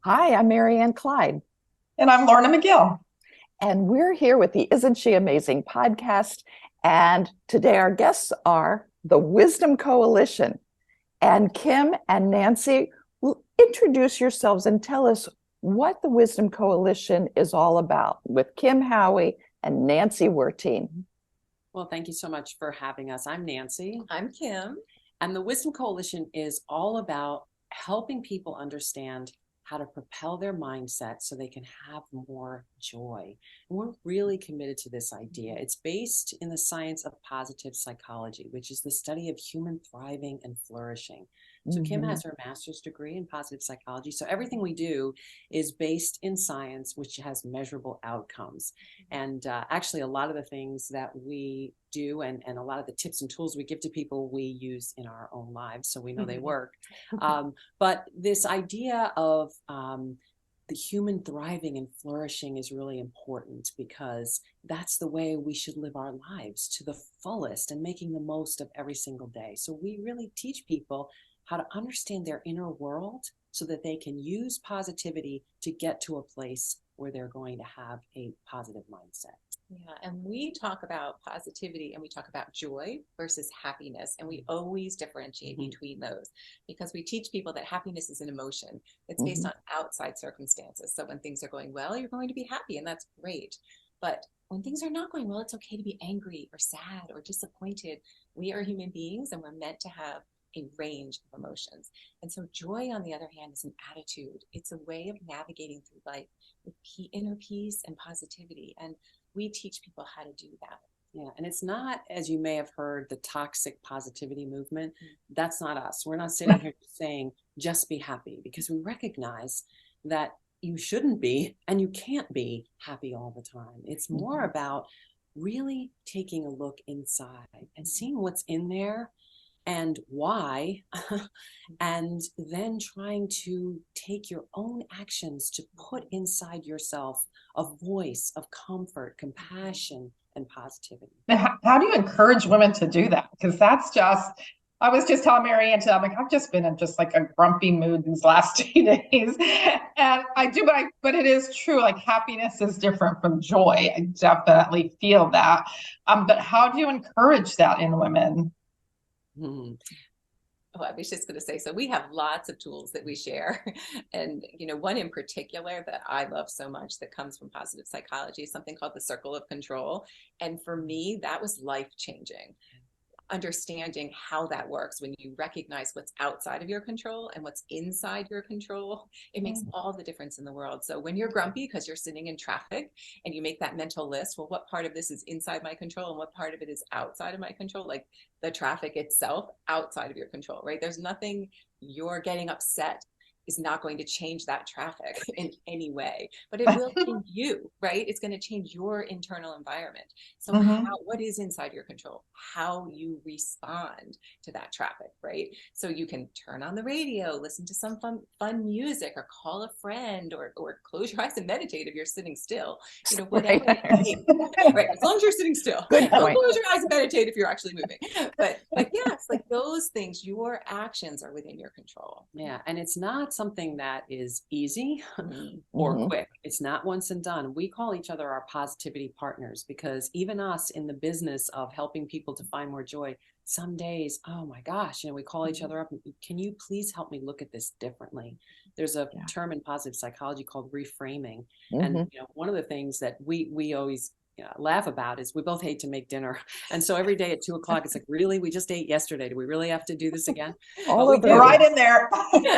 Hi, I'm Marianne Clyde, And I'm Lorna McGill. and we're here with the Isn't She Amazing podcast. And today our guests are the Wisdom Coalition. And Kim and Nancy, introduce yourselves and tell us what the Wisdom Coalition is all about with Kim Howie and Nancy Werteen. Well, thank you so much for having us. I'm Nancy. I'm Kim. And the Wisdom Coalition is all about helping people understand how to propel their mindset so they can have more joy. And we're really committed to this idea. It's based in the science of positive psychology, which is the study of human thriving and flourishing. So Kim has her master's degree in positive psychology. So everything we do is based in science, which has measurable outcomes. And actually, a lot of the things that we do and a lot of the tips and tools we give to people, we use in our own lives. So we know they work. But this idea of the human thriving and flourishing is really important because that's the way we should live our lives to the fullest and making the most of every single day. So we really teach people how to understand their inner world so that they can use positivity to get to a place where they're going to have a positive mindset. Yeah, and we talk about positivity and we talk about joy versus happiness, and we always differentiate between those because we teach people that happiness is an emotion. It's based on outside circumstances. So when things are going well, you're going to be happy, and that's great. But when things are not going well, it's okay to be angry or sad or disappointed. We are human beings, and we're meant to have a range of emotions. And so joy, on the other hand, is an attitude. It's a way of navigating through life with inner peace and positivity. And we teach people how to do that. Yeah, and it's not, as you may have heard, the toxic positivity movement. That's not us. We're not sitting here saying, just be happy, because we recognize that you shouldn't be and you can't be happy all the time. It's more about really taking a look inside and seeing what's in there and why, and then trying to take your own actions to put inside yourself a voice of comfort, compassion, and positivity. Now, how do you encourage women to do that? Because I was just telling Marianne, I'm like, I've just been in just like a grumpy mood these last 2 days. And but it is true. Like happiness is different from joy. I definitely feel that. But how do you encourage that in women? Oh, I was just going to say, so we have lots of tools that we share. And, one in particular that I love so much that comes from positive psychology is something called the circle of control. And for me, that was life-changing. Understanding how that works when you recognize what's outside of your control and what's inside your control, it makes all the difference in the world. So when you're grumpy because you're sitting in traffic and you make that mental list, well, what part of this is inside my control and what part of it is outside of my control? Like the traffic itself, outside of your control, right? There's nothing you're getting upset is not going to change that traffic in any way, but it will change you, right? It's going to change your internal environment. So what is inside your control? How you respond to that traffic, right? So you can turn on the radio, listen to some fun music, or call a friend, or close your eyes and meditate if you're sitting still, whatever. Right. As long as you're sitting still. Good point. Don't close your eyes and meditate if you're actually moving. But yes, like those things, your actions are within your control. Yeah, and it's not something that is easy or quick. It's not once and done. We call each other our positivity partners because even us in the business of helping people to find more joy, some days, oh my gosh, we call each other up. Can you please help me look at this differently? There's a term in positive psychology called reframing. And one of the things that we always laugh about is we both hate to make dinner, and so every day at 2:00 it's like, really, we just ate yesterday, do we really have to do this again? All of it right in there.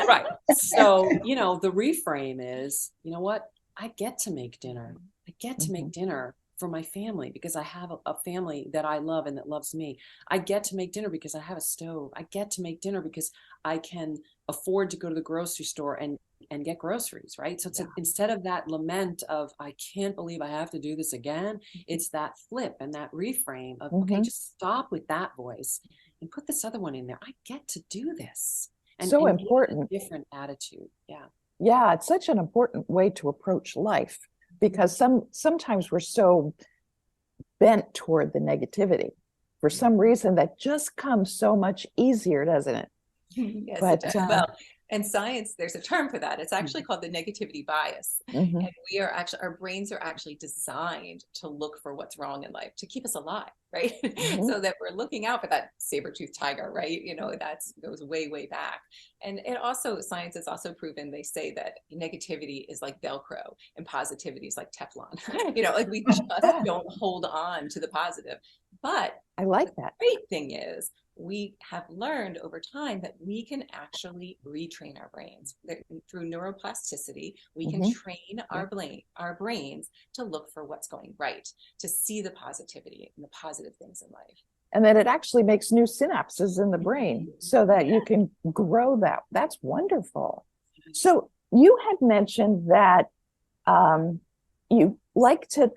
Right. So the reframe is, what, I get to make dinner. I get to make dinner for my family because I have a family that I love and that loves me. I get to make dinner because I have a stove. I get to make dinner because I can afford to go to the grocery store and get groceries, right? So it's instead of that lament of, I can't believe I have to do this again, it's that flip and that reframe of, okay, just stop with that voice and put this other one in there. I get to do this. And so important. Different attitude. Yeah. Yeah, it's such an important way to approach life because sometimes we're so bent toward the negativity for some reason that just comes so much easier, doesn't it? Yes, But it does. Well, And science, there's a term for that. It's actually called the negativity bias. Mhm. And we are actually, our brains are actually designed to look for what's wrong in life, to keep us alive, right? Mhm. So that we're looking out for that saber-toothed tiger, right? That goes way, way back. And it also, science has also proven, they say that negativity is like Velcro and positivity is like Teflon. Like we just don't hold on to the positive. But I like the that. great thing is, we have learned over time that we can actually retrain our brains through neuroplasticity. We can Mhm. train our brains to look for what's going right, to see the positivity and the positive things in life. And then it actually makes new synapses in the brain so that you can grow that. That's wonderful. So you had mentioned that you like to,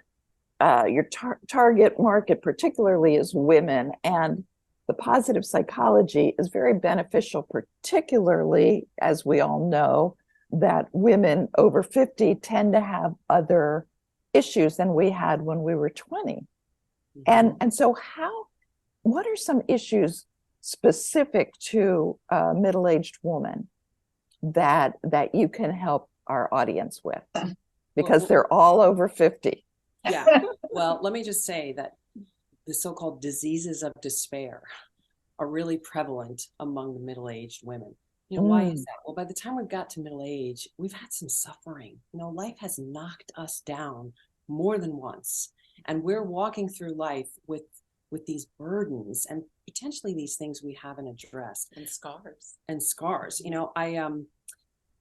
your target market particularly is women, and the positive psychology is very beneficial, particularly as we all know that women over 50 tend to have other issues than we had when we were 20. And so what are some issues specific to a middle-aged woman that you can help our audience with? Because they're all over 50. Yeah. Well, let me just say that the so-called diseases of despair are really prevalent among the middle-aged women. Why is that? Well, by the time we've got to middle age, we've had some suffering. Life has knocked us down more than once. And we're walking through life with these burdens and potentially these things we haven't addressed. And scars.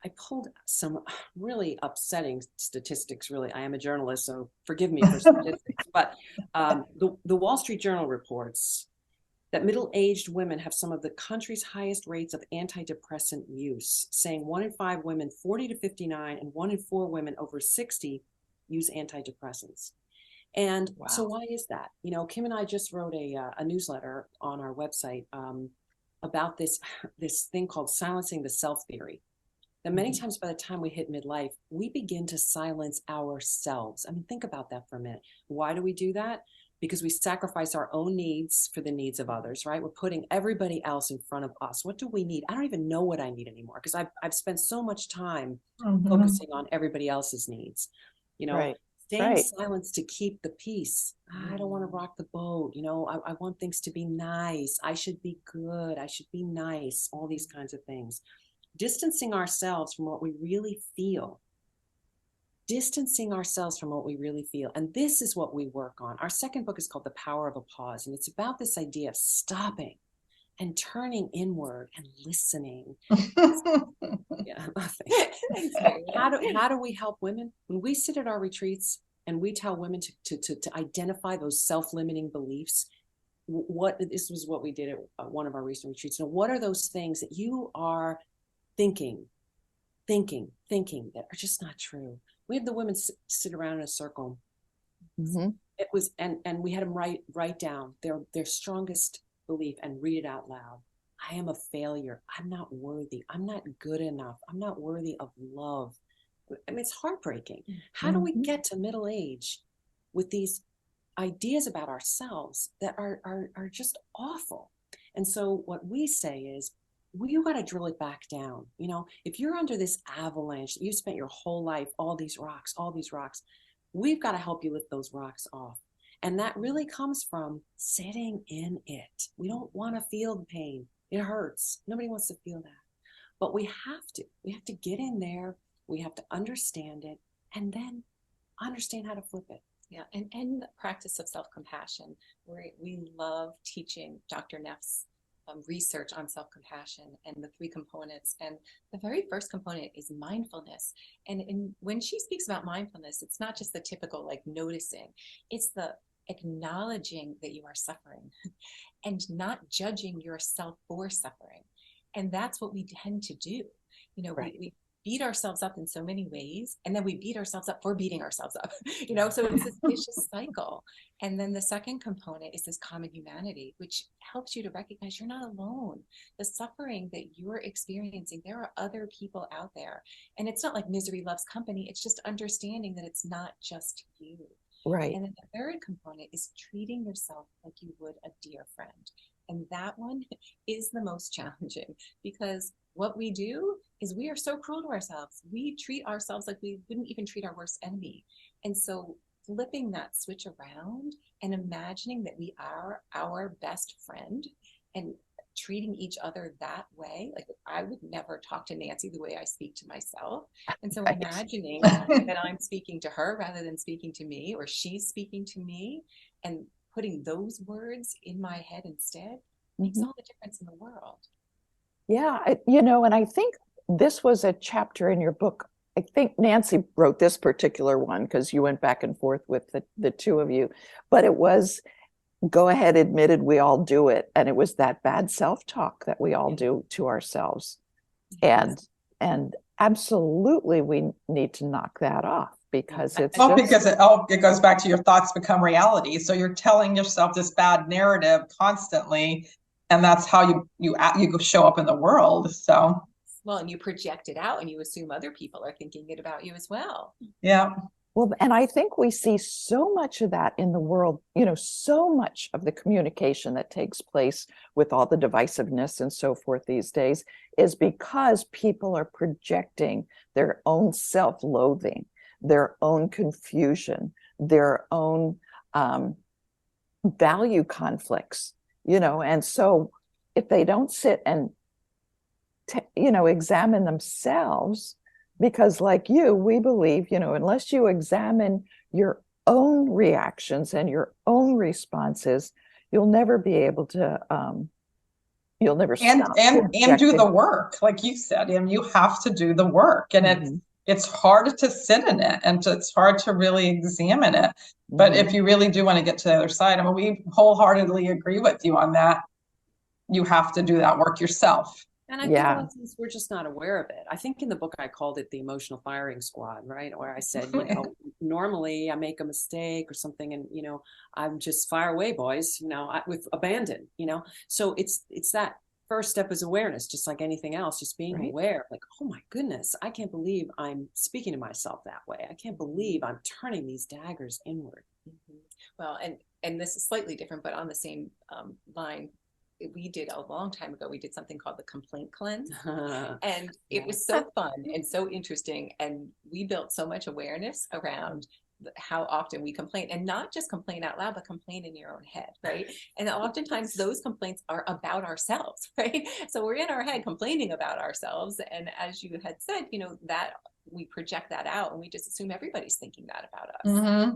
I pulled some really upsetting statistics. Really, I am a journalist, so forgive me for statistics. But the Wall Street Journal reports that middle-aged women have some of the country's highest rates of antidepressant use, saying 1 in 5 women 40 to 59 and 1 in 4 women over 60 use antidepressants. And so why is that? Kim and I just wrote a newsletter on our website about this thing called silencing the self theory. That many times by the time we hit midlife, we begin to silence ourselves. I mean, think about that for a minute. Why do we do that? Because we sacrifice our own needs for the needs of others, right? We're putting everybody else in front of us. What do we need? I don't even know what I need anymore because I've spent so much time focusing on everybody else's needs. Right. Staying silent to keep the peace. I don't want to rock the boat. I want things to be nice. I should be good. I should be nice. All these kinds of things. Distancing ourselves from what we really feel. And this is what we work on. Our second book is called The Power of a Pause. And it's about this idea of stopping and turning inward and listening. Yeah, how do we help women? When we sit at our retreats and we tell women to identify those self-limiting beliefs, this was what we did at one of our recent retreats. Now, what are those things that you are thinking that are just not true? We had the women sit around in a circle. It was, and we had them write down their strongest belief and read it out loud. I am a failure. I'm not worthy. I'm not good enough. I'm not worthy of love. I mean, it's heartbreaking. How do we get to middle age with these ideas about ourselves that are just awful? And so what we say is, you got to drill it back down. If you're under this avalanche that you spent your whole life, all these rocks, we've got to help you lift those rocks off. And that really comes from sitting in it. We don't want to feel the pain. It hurts. Nobody wants to feel that. But we have to get in there. We have to understand it and then understand how to flip it. Yeah. And the practice of self-compassion. We love teaching Dr. Neff's research on self-compassion and the 3 components. And the very first component is mindfulness. And when she speaks about mindfulness, it's not just the typical like noticing, it's the acknowledging that you are suffering and not judging yourself for suffering. And that's what we tend to do. We beat ourselves up in so many ways, and then we beat ourselves up for beating ourselves up, so it's this vicious cycle. And then the second component is this common humanity, which helps you to recognize you're not alone. The suffering that you're experiencing, there are other people out there. And it's not like misery loves company. It's just understanding that it's not just you. Right. And then the third component is treating yourself like you would a dear friend. And that one is the most challenging, because what we do is we are so cruel to ourselves. We treat ourselves like we wouldn't even treat our worst enemy. And so flipping that switch around and imagining that we are our best friend and treating each other that way. Like, I would never talk to Nancy the way I speak to myself. And so imagining that I'm speaking to her rather than speaking to me, or she's speaking to me, and putting those words in my head instead makes all the difference in the world. Yeah, and I think this was a chapter in your book. I think Nancy wrote this particular one because you went back and forth with the two of you, but it was, go ahead, admitted we all do it. And it was that bad self-talk that we all do to ourselves. And absolutely we need to knock that off, because it's because it goes back to your thoughts become reality. So you're telling yourself this bad narrative constantly, and that's how you show up in the world. So well, and you project it out and you assume other people are thinking it about you as well. Yeah. Well, and I think we see so much of that in the world, so much of the communication that takes place with all the divisiveness and so forth these days is because people are projecting their own self-loathing, their own confusion, their own value conflicts, and so if they don't sit and examine themselves, because like you, we believe, unless you examine your own reactions and your own responses, you'll never be able to you'll never stop and do the work, like you said, and you have to do the work, and it's hard to sit in it, and it's hard to really examine it. But if you really do want to get to the other side, I mean, we wholeheartedly agree with you on that. You have to do that work yourself. And I think a lot of times we're just not aware of it. I think in the book I called it the emotional firing squad, right? Where I said, normally I make a mistake or something, and I'm just fire away, boys, with abandon, So it's that first step is awareness, just like anything else, just being aware, like, oh my goodness, I can't believe I'm speaking to myself that way. I can't believe I'm turning these daggers inward. Well, and this is slightly different, but on the same line. We did a long time ago, we did something called the complaint cleanse, and it was so fun and so interesting. And we built so much awareness around how often we complain, and not just complain out loud, but complain in your own head, right? And oftentimes those complaints are about ourselves, right? So we're in our head complaining about ourselves. And as you had said, that we project that out and we just assume everybody's thinking that about us.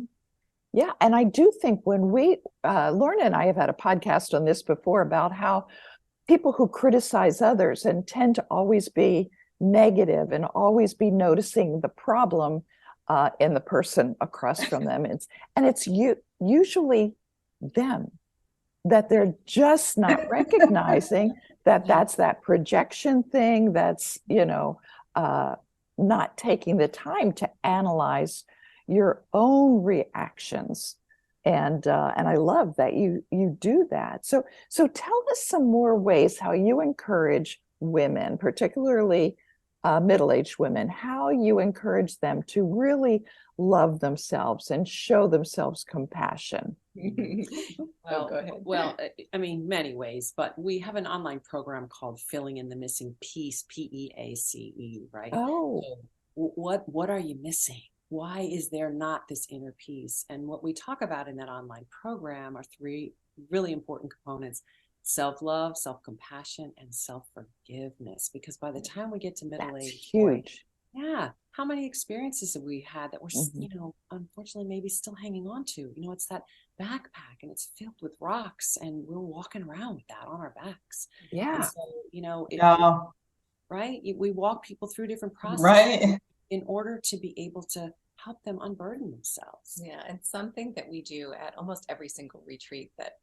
Yeah, and I do think when Lorna and I have had a podcast on this before about how people who criticize others and tend to always be negative and always be noticing the problem in the person across from them, and it's usually them, that they're just not recognizing that's that projection thing, that's not taking the time to analyze your own reactions, and I love that you do that. So tell us some more ways how you encourage women, particularly middle-aged women, how you encourage them to really love themselves and show themselves compassion. Well, I mean, many ways, but we have an online program called Filling in the Missing Piece, PEACE, right? Oh, so what are you missing? Why is there not this inner peace? And what we talk about in that online program are three really important components: self-love, self-compassion, and self-forgiveness. Because by the time we get to middle age, huge. How many experiences have we had that we're, unfortunately, maybe still hanging on to? It's that backpack and it's filled with rocks, and we're walking around with that on our backs. Yeah. And so, right? We walk people through different processes in order to be able to help them unburden themselves. Yeah, and something that we do at almost every single retreat that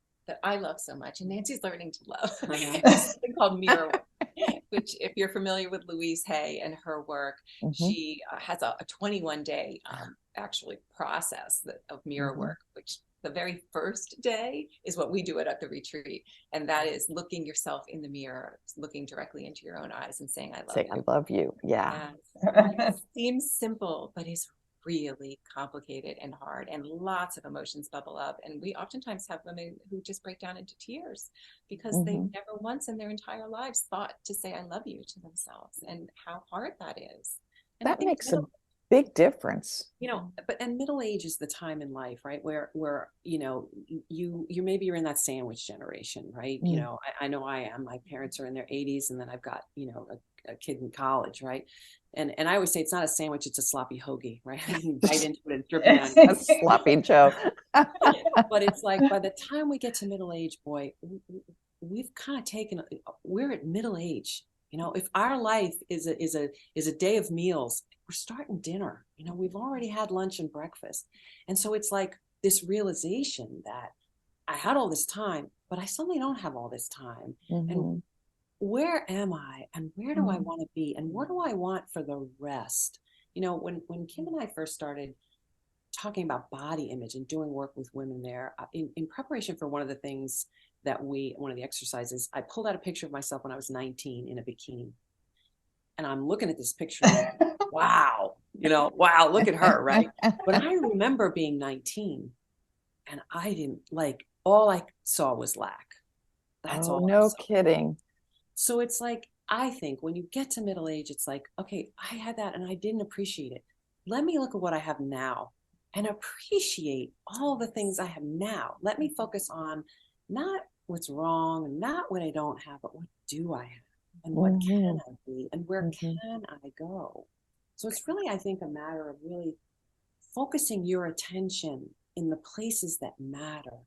I love so much, and Nancy's learning to love, is something called mirror work, which, if you're familiar with Louise Hay and her work, she has a 21-day actually process of mirror work, which the very first day is what we do at the retreat. And that is looking yourself in the mirror, looking directly into your own eyes and saying, I love you. I love you. Yeah. It seems simple, but it's really complicated and hard, and lots of emotions bubble up. And we oftentimes have women who just break down into tears because they never once in their entire lives thought to say I love you to themselves, and how hard that is. And I That think makes a big difference. And middle age is the time in life, right, where you maybe you're in that sandwich generation, right? I know I am. My parents are in their 80s, and then I've got a kid in college, right? And I always say it's not a sandwich, it's a sloppy hoagie, right? You bite into it and drip it on A sloppy Joe. But it's like by the time we get to middle age, boy, we've kind of we're at middle age. If our life is a day of meals, we're starting dinner. We've already had lunch and breakfast. And so it's like this realization that I had all this time, but I suddenly don't have all this time. And where am I, and where do I want to be, and what do I want for the rest? When Kim and I first started talking about body image and doing work with women there, in preparation for one of the things one of the exercises, I pulled out a picture of myself when I was 19 in a bikini. And I'm looking at this picture, wow, wow, look at her, right? But I remember being 19, and I didn't all I saw was lack. That's all. No kidding. So it's like, I think when you get to middle age, it's like, okay, I had that and I didn't appreciate it. Let me look at what I have now and appreciate all the things I have now. Let me focus on not what's wrong and not what I don't have, but what do I have? And what can I be? And where can I go? So it's really, I think, a matter of really focusing your attention in the places that matter.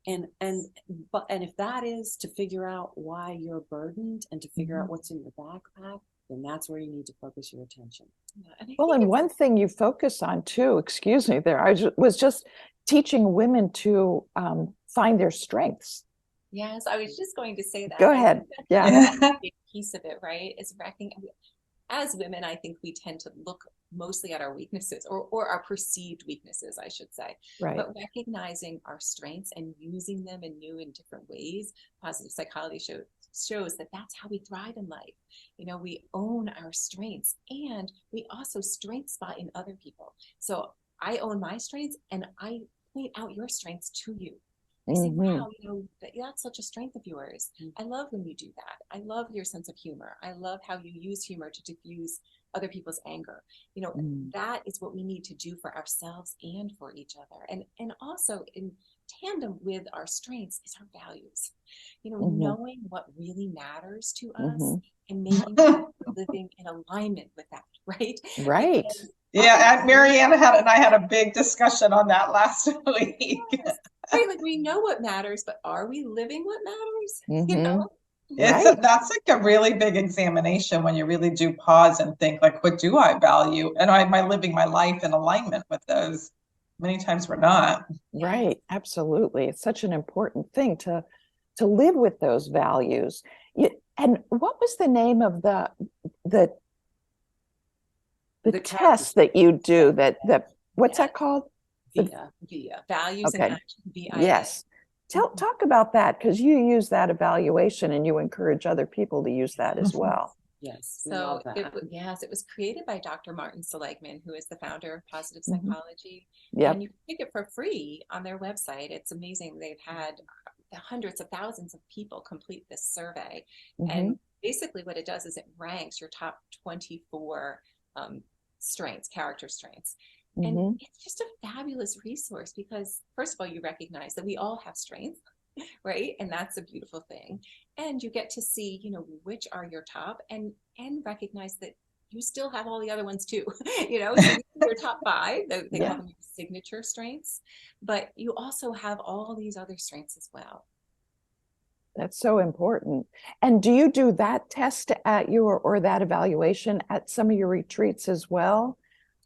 And if that is to figure out why you're burdened and to figure out what's in your backpack, then that's where you need to focus your attention. And one thing you focus on too, excuse me there, was just teaching women to find their strengths. Yes, I was just going to say that. Go ahead. Yeah. A big piece of it, right, is as women, I think we tend to look mostly at our weaknesses or our perceived weaknesses, I should say. Right. But recognizing our strengths and using them in new and different ways, positive psychology shows that that's how we thrive in life. We own our strengths, and we also strength spot in other people. So I own my strengths, and I point out your strengths to you. I say, wow, that's such a strength of yours. I love when you do that. I love your sense of humor. I love how you use humor to diffuse other people's anger. That is what we need to do for ourselves and for each other. And also in tandem with our strengths is our values. Knowing what really matters to us and making sure we're living in alignment with that, right? Right. Yeah, and Marianne and I had a big discussion on that last week. Right, like we know what matters, but are we living what matters? That's like a really big examination when you really do pause and think, like, what do I value? And am I living my life in alignment with those? Many times we're not. Right, absolutely. It's such an important thing to live with those values. And what was the name of the test that you do that what's that called? VIA, values and action, VIA. Yes. Talk about that, because you use that evaluation and you encourage other people to use that as well. Yes. So it was created by Dr. Martin Seligman, who is the founder of positive psychology. Yep. And you can take it for free on their website. It's amazing. They've had hundreds of thousands of people complete this survey. And basically what it does is it ranks your top 24 strengths, character strengths. And it's just a fabulous resource because, first of all, you recognize that we all have strengths, right? And that's a beautiful thing. And you get to see, which are your top and recognize that you still have all the other ones too, so your top 5, they call them your signature strengths, but you also have all these other strengths as well. That's so important. And do you do that test at or that evaluation at some of your retreats as well?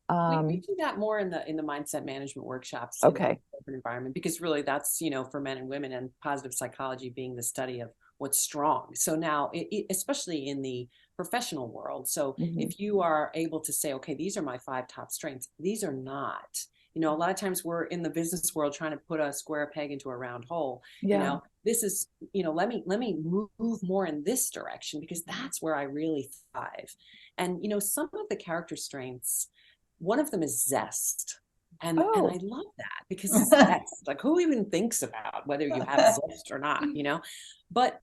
We do that more in the mindset management workshops. Okay. Different environment, because really that's, for men and women, and positive psychology being the study of what's strong. So now, especially in the professional world. So if you are able to say, okay, these are my 5 top strengths, these are not, a lot of times we're in the business world trying to put a square peg into a round hole. This is, let me move more in this direction because that's where I really thrive. And, some of the character strengths, One of them is zest. And Oh. I love that, because zest, like, who even thinks about whether you have zest or not, you know? But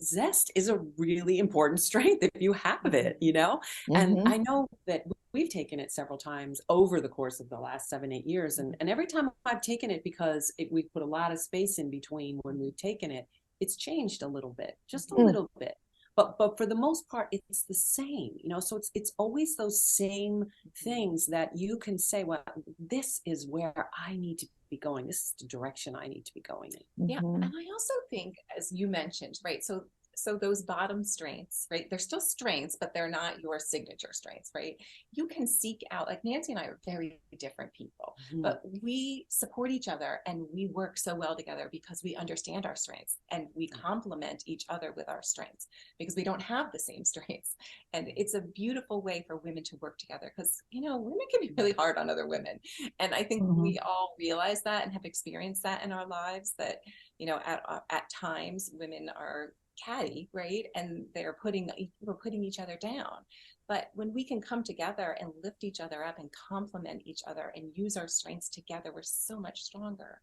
zest is a really important strength if you have it, you know? And Mhm. I know that we've taken it several times over the course of the last 7, 8 years. And every time I've taken it, because we've put a lot of space in between when we've taken it, it's changed a little bit, just a Mm. little bit. But for the most part, it's the same, you know? So it's always those same things that you can say, well, this is where I need to be going. This is the direction I need to be going in. Yeah, Mhm. and I also think, as you mentioned, right? So those bottom strengths, right? They're still strengths, but they're not your signature strengths, right? You can seek out, like Nancy and I are very different people, but we support each other and we work so well together because we understand our strengths and we complement each other with our strengths because we don't have the same strengths. And it's a beautiful way for women to work together because, you know, women can be really hard on other women. And I think we all realize that and have experienced that in our lives, that, you know, at times women are catty, right? And we're putting each other down. But when we can come together and lift each other up and complement each other and use our strengths together, we're so much stronger.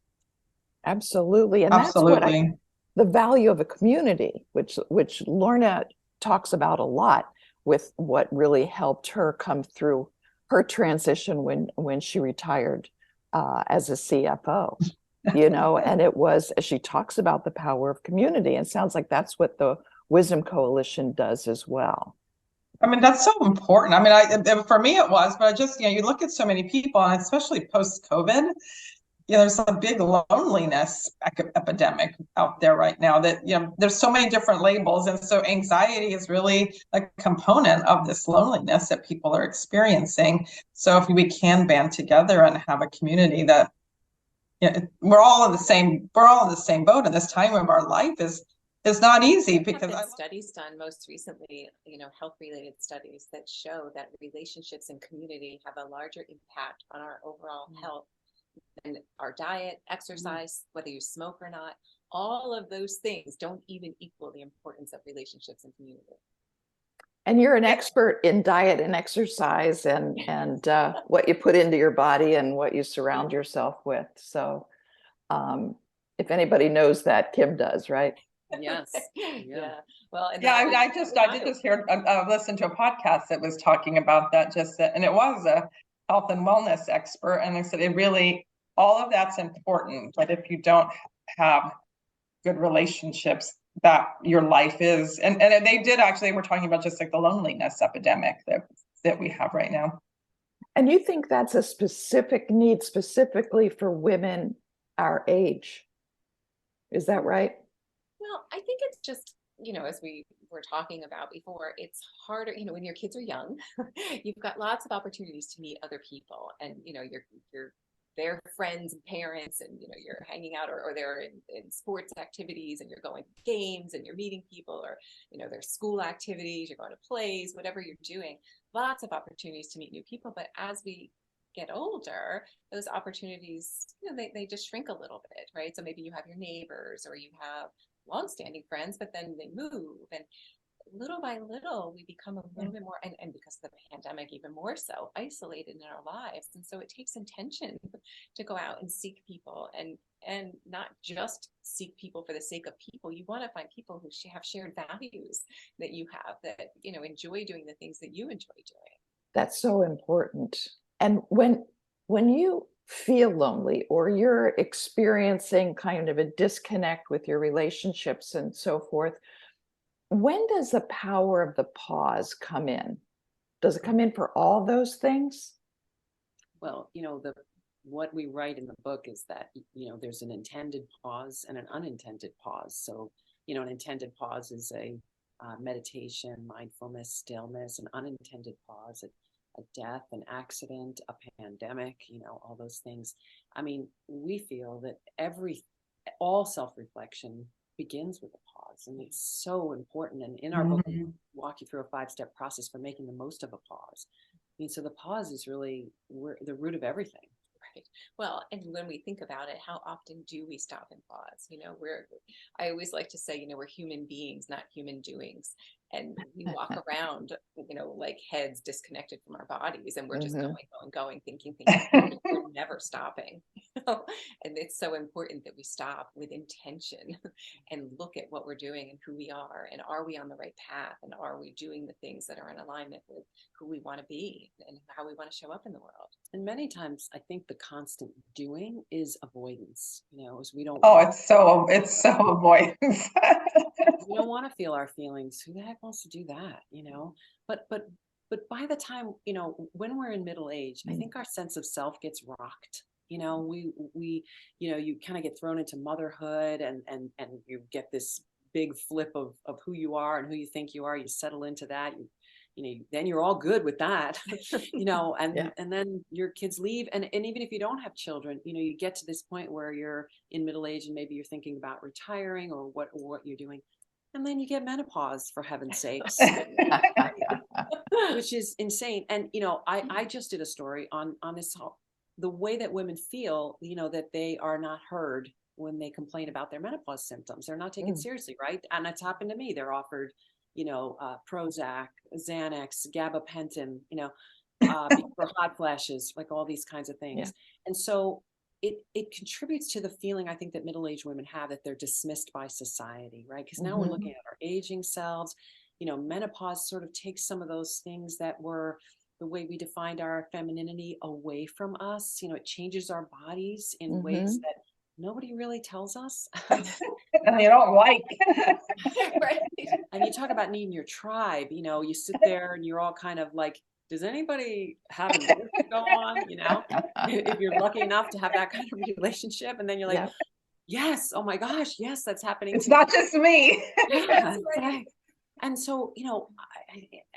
Absolutely. And that's Absolutely. the value of a community, which Lorna talks about a lot, with what really helped her come through her transition when she retired as a CFO. You know, and it was, she talks about the power of community, and it sounds like that's what the Wisdom Coalition does as well. I mean, that's so important. I mean, for me it was, but I just, you know, you look at so many people, and especially post-COVID, you know, there's a big loneliness epidemic out there right now that, you know, there's so many different labels. And so anxiety is really a component of this loneliness that people are experiencing. So if we can band together and have a community that, you know, we're all in the same boat, and this time of our life is not easy There have because been studies done most recently, you know, health related studies that show that relationships and community have a larger impact on our overall health than our diet, exercise, whether you smoke or not. All of those things don't even equal the importance of relationships and community. And you're an expert in diet and exercise, and what you put into your body and what you surround yourself with. So if anybody knows that, Kim does, right? Yes. Yeah. Well, and yeah, I did just hear listen to a podcast that was talking about that, and it was a health and wellness expert, and they said it really, all of that's important, but if you don't have good relationships, that your life is, and they did actually, we're talking about just like the loneliness epidemic that we have right now. And you think that's a specific need specifically for women our age? Is that right? Well, I think it's just, you know, as we were talking about before, it's harder, you know, when your kids are young, you've got lots of opportunities to meet other people, and, you know, you're their friends and parents, and, you know, you're hanging out, or they're in sports activities, and you're going to games and you're meeting people, or, you know, there's school activities, you're going to plays, whatever you're doing, lots of opportunities to meet new people. But as we get older, those opportunities, you know, they just shrink a little bit, right? So maybe you have your neighbors, or you have longstanding friends, but then they move, and little by little we become a little bit more, and because of the pandemic, even more so isolated in our lives. And so it takes intention to go out and seek people, and not just seek people for the sake of people. You want to find people who have shared values that you have, that, you know, enjoy doing the things that you enjoy doing. That's so important. And when you feel lonely, or you're experiencing kind of a disconnect with your relationships and so forth, when does the power of the pause come in? Does it come in for all those things? Well, you know, what we write in the book is that, you know, there's an intended pause and an unintended pause. So, you know, an intended pause is a meditation, mindfulness, stillness. An unintended pause, a death, an accident, a pandemic, you know, all those things. I mean, we feel that all self-reflection begins with a pause, and it's so important. And in our book, we walk you through a 5-step process for making the most of a pause. I mean, so the pause is really the root of everything. Right. Well, and when we think about it, how often do we stop and pause? You know, I always like to say, you know, we're human beings, not human doings. And we walk around, like heads disconnected from our bodies, and we're just going, thinking, we're never stopping. And it's so important that we stop with intention and look at what we're doing and who we are, and are we on the right path, and are we doing the things that are in alignment with who we want to be and how we want to show up in the world. And many times I think the constant doing is avoidance, as we don't it's so avoidance. we don't want to feel our feelings. Who the heck wants to do that? But by the time, when we're in middle age, I think our sense of self gets rocked. We you kind of get thrown into motherhood, and you get this big flip of who you are and who you think you are. You settle into that. Then you're all good with that, and then your kids leave. And even if you don't have children, you get to this point where you're in middle age and maybe you're thinking about retiring or what you're doing. And then you get menopause, for heaven's sakes, which is insane. And, I just did a story on this, the way that women feel, that they are not heard when they complain about their menopause symptoms. They're not taken seriously, right? And it's happened to me. They're offered, Prozac, Xanax, gabapentin, for hot flashes, like all these kinds of things. Yeah. And so it contributes to the feeling, I think, that middle-aged women have, that they're dismissed by society, right? Because now we're looking at our aging selves. Menopause sort of takes some of those things that were the way we defined our femininity away from us. It changes our bodies in ways that nobody really tells us. And you don't like. Right. And you talk about needing your tribe, you sit there and you're all kind of like, does anybody have a birth to go on? If you're lucky enough to have that kind of relationship, and then you're like, yes, oh my gosh, yes, that's happening. It's not just me. Yeah, right. And so,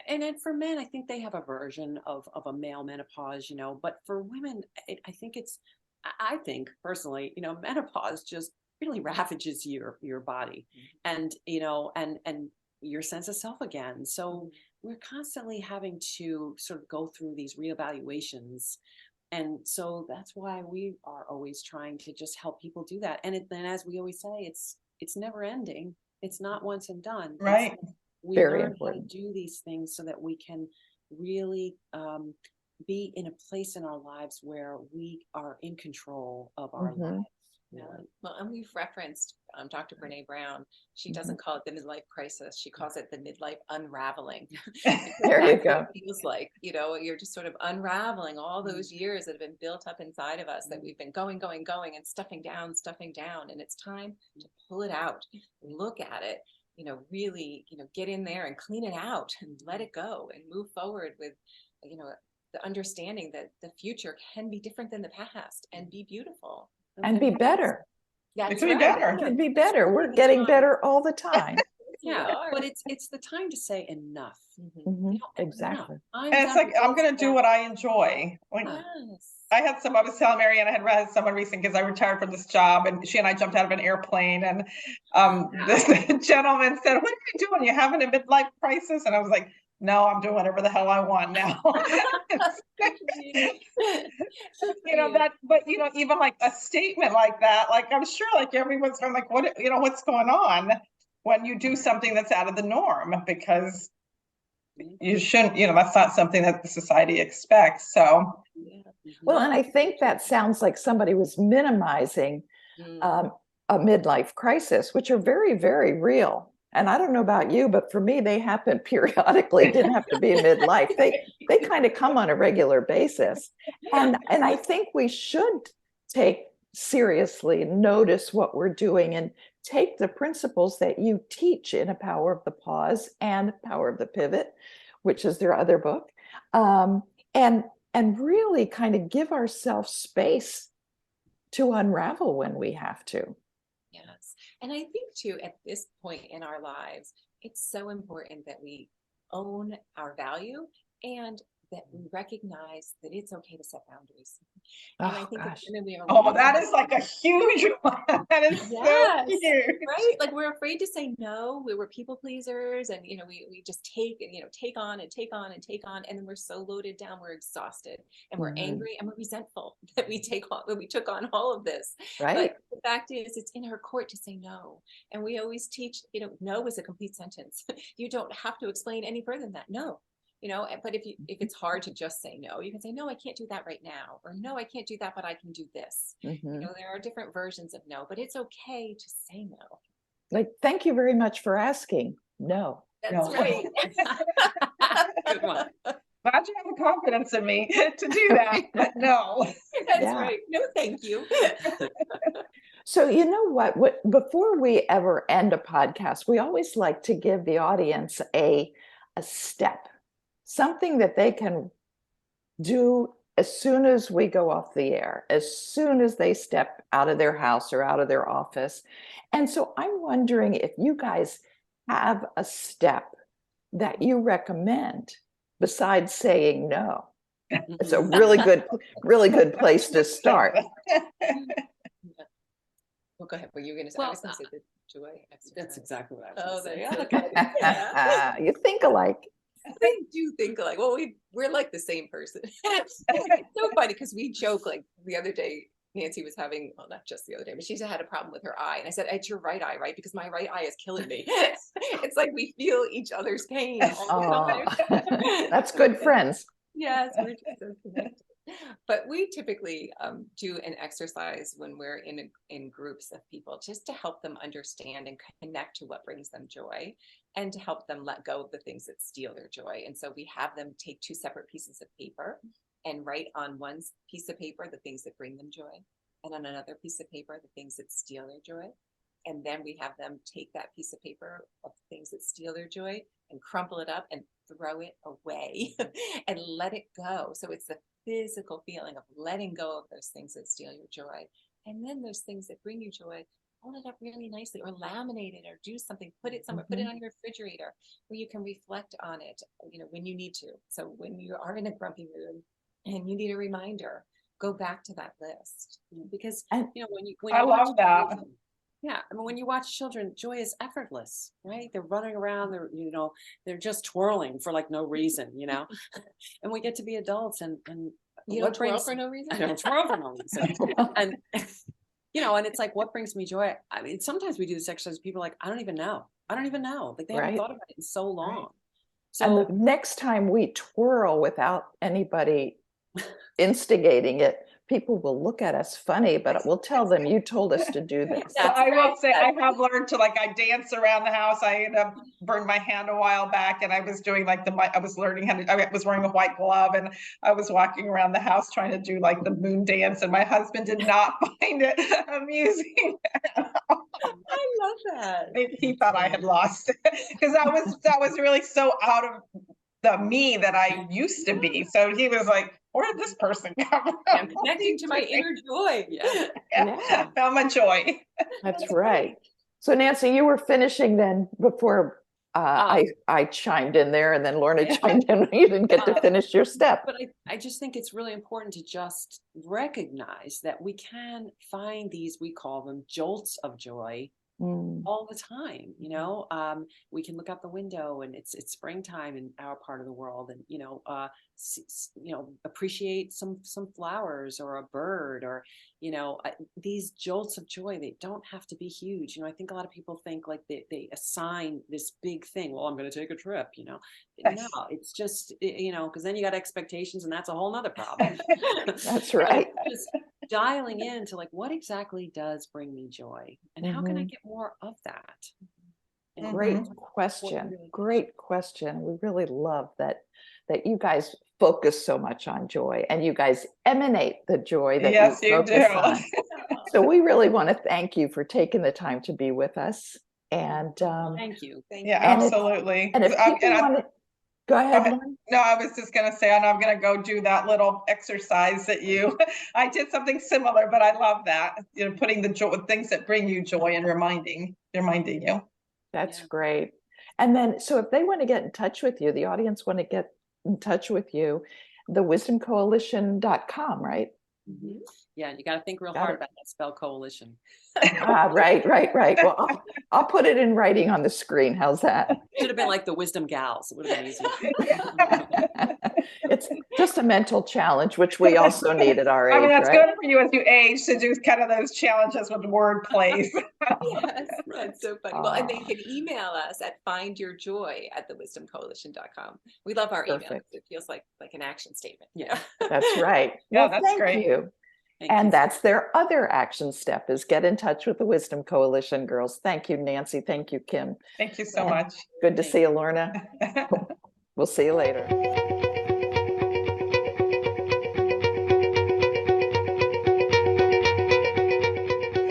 and then for men, I think they have a version of a male menopause, but for women, I think personally, menopause just really ravages your body, and and your sense of self again. So we're constantly having to sort of go through these reevaluations. And so that's why we are always trying to just help people do that. And then, as we always say, it's never ending. It's not once and done. Right. We learn how to do these things so that we can really be in a place in our lives where we are in control of our lives. Yeah. Well, and we've referenced Dr. Brene Brown. She doesn't call it the midlife crisis. She calls it the midlife unraveling. There you go. It feels like, you're just sort of unraveling all those years that have been built up inside of us, that we've been going, and stuffing down. And it's time to pull it out, look at it, really, get in there and clean it out and let it go and move forward with, the understanding that the future can be different than the past and be beautiful. And be better. It can be better. It can be better. We're getting better all the time. Yeah, but it's the time to say enough. Exactly. And it's like, I'm going to do what I enjoy. Like, I was telling Marianne, I had someone recently, because I retired from this job, and she and I jumped out of an airplane, and this gentleman said, what are you doing? You having a midlife crisis? And I was like, no, I'm doing whatever the hell I want now. But even like a statement like that, like, I'm sure like everyone's going like, what's going on when you do something that's out of the norm, because you shouldn't, that's not something that the society expects. So, well, and I think that sounds like somebody was minimizing a midlife crisis, which are very, very real. And I don't know about you, but for me, they happen periodically. It didn't have to be midlife. They kind of come on a regular basis. And I think we should take seriously, notice what we're doing, and take the principles that you teach in A Power of the Pause and Power of the Pivot, which is their other book, and really kind of give ourselves space to unravel when we have to. Yes. And I think too, at this point in our lives, it's so important that we own our value and that we recognize that it's okay to set boundaries. And I Oh, think gosh. as women, we are Oh, really that is like a huge one. That is so Yes, huge. right? Like we're afraid to say no. We were people pleasers, and we just take and take on and take on and take on, and then we're so loaded down, we're exhausted, and we're Mhm. angry, and we're resentful that we took on all of this. Right. But the fact is, it's in her court to say no, and we always teach, no is a complete sentence. You don't have to explain any further than that. No. But if it's hard to just say no, you can say, no, I can't do that right now, or no, I can't do that, but I can do this. Mhm. There are different versions of no, but it's okay to say no. Like, thank you very much for asking. No. That's No. right. Good one. Glad you have the confidence in me to do that, but no. That's Yeah. right. No, thank you. So you know what, before we ever end a podcast, we always like to give the audience a step, something that they can do as soon as we go off the air, as soon as they step out of their house or out of their office. And so I'm wondering if you guys have a step that you recommend besides saying no. It's a really good place to start. Well, go ahead. Were you going to say? Well, I was going to say the joy exercise. That's exactly what I Oh, was going to that's say. so good. Yeah. You think alike. I do think like, well, we're like the same person. It's so funny because we joke like the other day, Nancy was having, well, not just the other day, but she's had a problem with her eye. And I said, it's your right eye, right? Because my right eye is killing me. It's like we feel each other's pain all the time. That's good friends. Yes, we're just so connected. But we typically do an exercise when we're in groups of people just to help them understand and connect to what brings them joy and to help them let go of the things that steal their joy. And so we have them take two separate pieces of paper and write on one piece of paper the things that bring them joy, and on another piece of paper the things that steal their joy. And then we have them take that piece of paper of things that steal their joy and crumple it up and throw it away and let it go. So it's the physical feeling of letting go of those things that steal your joy. And then those things that bring you joy, hold it up really nicely or laminate it or do something, put it somewhere, put it on your refrigerator where you can reflect on it, when you need to. So when you are in a grumpy mood and you need a reminder, go back to that list, because And I love that. Yeah, I mean, when you watch children, joy is effortless, right? They're running around, they're just twirling for like no reason, and we get to be adults and you what don't twirl brings for no reason. I don't twirl for no reason, and and it's like, what brings me joy? I mean, sometimes we do this exercise. People are like, I don't even know, like they haven't Right. thought about it in so long. Right. So And the next time we twirl without anybody instigating it, people will look at us funny, but we'll tell them, you told us to do this. Well, I will say I have learned to I dance around the house. I burned my hand a while back, and I was doing I was learning how to. I was wearing a white glove, and I was walking around the house trying to do the moon dance, and my husband did not find it amusing. I love that. He thought I had lost because that was really so out of the me that I used to be. So he was like, where did this person come from? I'm connecting to my inner joy. Yeah. Found my joy. That's right. So Nancy, you were finishing then before I chimed in there, and then Lorna chimed in. You didn't get to finish your step. But I just think it's really important to just recognize that we can find these, we call them jolts of joy, all the time. We can look out the window and it's springtime in our part of the world, and appreciate some flowers or a bird, or these jolts of joy. They don't have to be huge. I think a lot of people think like they assign this big thing. Well, I'm going to take a trip. No, it's just because then you got expectations, and that's a whole nother problem. That's right. Just dialing into what exactly does bring me joy, and how can I get more of that? And Great question. Great question. We really love that you guys focus so much on joy, and you guys emanate the joy that you focus on. So we really want to thank you for taking the time to be with us. And thank you. Yeah, absolutely. And if people want to go ahead. No, I was just going to say, and I'm going to go do that little exercise that I did something similar, but I love that, putting the joy, things that bring you joy, and reminding you. That's great. And then, so if they want to get in touch with you, the audience want to get in touch with you, thewisdomcoalition.com, right? Mhm. Yeah, you got to think real Got hard it. about that spell coalition. Right. Well, I'll put it in writing on the screen. How's that? Should have been like the Wisdom Gals. It would have been easier. It's just a mental challenge, which we also need at our I mean, age, that's right? good for you as you age to do kind of those challenges with word plays. Yes, that's so funny. Well, and they Aw. can email us at findyourjoy@thewisdomcoalition.com. We love our email. Perfect. It feels like an action statement. Yeah. That's right. Yeah, Well, that's thank great. you. Thank you. And that's their other action step, is get in touch with the Wisdom Coalition girls. Thank you, Nancy. Thank you, Kim. Thank you so And much. good to Thank see you, Lorna. We'll see you later.